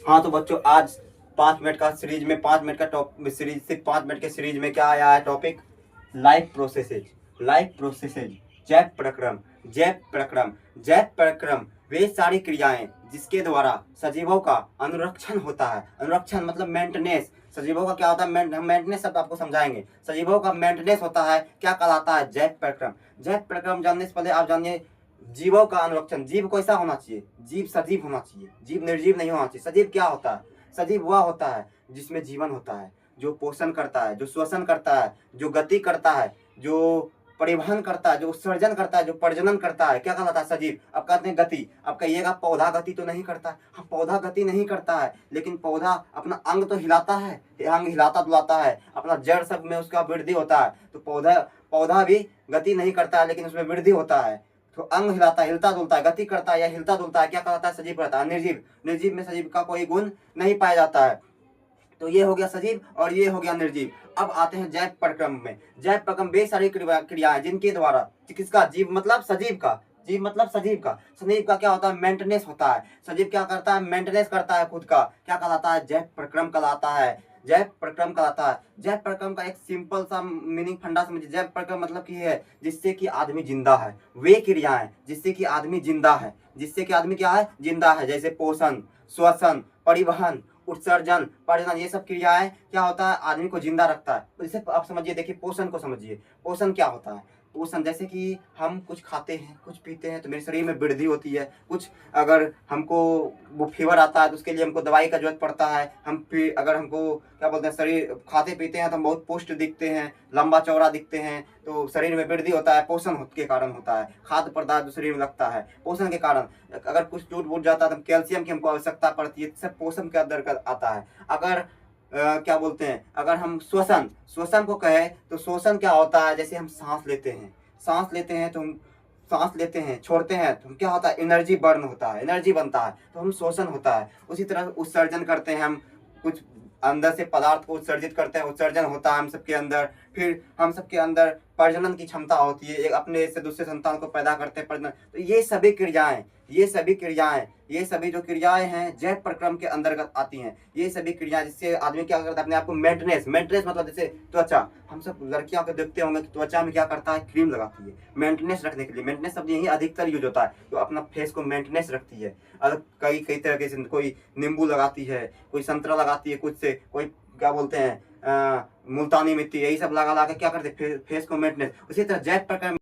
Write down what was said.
हाँ तो बच्चों, आज 5 मिनट का सीरीज में 5 मिनट का टॉप सीरीज, सिर्फ 5 मिनट के सीरीज में क्या आया है topic? Life processes. Life processes, जैव प्रक्रम। जैव प्रक्रम, जैव प्रक्रम वे सारी क्रियाएं जिसके द्वारा सजीवों का अनुरक्षण होता है। अनुरक्षण मतलब मेंटेनेंस। सजीवों का क्या होता है? हम मेंटेनेंस शब्द आपको समझाएंगे। सजीवों का मेंटेनेंस होता है, क्या कहलाता है? जैव प्रक्रम। जैव प्रक्रम जानने से पहले आप जानिए जीवों का अनुरक्षण। जीव कैसा होना चाहिए? जीव सजीव होना चाहिए, जीव निर्जीव नहीं होना चाहिए। सजीव क्या होता है? सजीव वह होता है जिसमें जीवन होता है, जो पोषण करता है, जो श्वसन करता है, जो गति करता है, जो परिवहन करता है, जो उत्सर्जन करता है, जो प्रजनन करता है, क्या कहलाता है? सजीव। अब कहते हैं गति, अब कहिएगा पौधा गति तो नहीं करता। हाँ, पौधा गति नहीं करता है, लेकिन पौधा अपना अंग तो हिलाता है, अंग हिलाता डुलाता है, अपना जड़ सब में उसका वृद्धि होता है। तो पौधा पौधा भी गति नहीं करता है, लेकिन उसमें वृद्धि होता है। तो अंग हिलाता है, हिलता डुलता है, गति करता है या हिलता डुलता है, क्या कहलाता है? सजीव कहलाता है। निर्जीव, निर्जीव में सजीव का कोई गुण नहीं पाया जाता है। तो ये हो गया सजीव और ये हो गया निर्जीव। अब आते हैं जैव प्रक्रम में। जैव प्रक्रम वे सारी क्रियाएं जिनके द्वारा, किसका? जीव मतलब सजीव का। जीव मतलब सजीव का। सजीव का क्या होता है? मेंटेनेंस होता है। सजीव क्या करता है? मेंटेनेंस करता है खुद का। क्या कहलाता है? जैव प्रक्रम कहलाता है। जैव प्रक्रम कहलाता है। जैव प्रक्रम का एक सिंपल सा मीनिंग फंडा समझिए। जैव प्रक्रम मतलब की है जिससे कि आदमी जिंदा है। वे क्रियाएं जिससे कि आदमी जिंदा है, जिससे कि आदमी क्या है? जिंदा है। जैसे पोषण, श्वसन, परिवहन, उत्सर्जन, प्रजनन, ये सब क्रियाएं क्या होता है? आदमी को जिंदा रखता है। तो इसे आप समझिए। देखिए पोषण को समझिए। पोषण क्या होता है? पोषण जैसे कि हम कुछ खाते हैं, कुछ पीते हैं तो मेरे शरीर में वृद्धि होती है। कुछ अगर हमको वो फीवर आता है तो उसके लिए हमको दवाई का जरूरत पड़ता है। हम फिर अगर हमको क्या बोलते हैं, शरीर खाते पीते हैं तो हम बहुत पुष्ट दिखते हैं, लंबा चौड़ा दिखते हैं। तो शरीर में वृद्धि होता है, पोषण के कारण होता है। खाद्य पदार्थ जो शरीर में लगता है पोषण के कारण। अगर कुछ टूट फूट जाता है तो कैल्शियम की हमको आवश्यकता पड़ती है, सब पोषण के अंदर आता है। अगर क्या बोलते हैं, अगर हम श्वसन श्वसन को कहें तो श्वसन क्या होता है? जैसे हम सांस लेते हैं, सांस लेते हैं तो हम सांस लेते हैं, छोड़ते हैं तो क्या होता है? एनर्जी बर्न होता है, एनर्जी बनता है, तो हम श्वसन होता है। उसी तरह उत्सर्जन करते हैं हम, कुछ अंदर से पदार्थ को उत्सर्जित करते हैं, उत्सर्जन होता है हम सबके अंदर। फिर हम सबके अंदर प्रजनन की क्षमता होती है, एक अपने से दूसरे संतान को पैदा करते हैं, प्रजनन। तो ये सभी क्रियाएं, ये सभी जो क्रियाएं हैं जैव प्रक्रम के अंतर्गत आती हैं। ये सभी क्रियाएं जिससे आदमी क्या करता है? अपने आप को मेंटेनेंस, मेंटेनेंस मतलब जैसे त्वचा, हम सब लड़कियों को देखते होंगे कि त्वचा में क्या करता है? क्रीम लगाती है मेंटेनेंस रखने के लिए। मेंटेनेंस शब्द यही अधिकतर यूज होता है, तो अपना फेस को मेंटेनेंस रखती है। और कई कई तरह के, कोई नींबू लगाती है, कोई संतरा लगाती है, कुछ से कोई क्या बोलते हैं मुल्तानी मिट्टी, यही सब लगा ला के क्या करते हैं? फेस को मेंटेनेंस। उसी तरह जैव प्रक्रम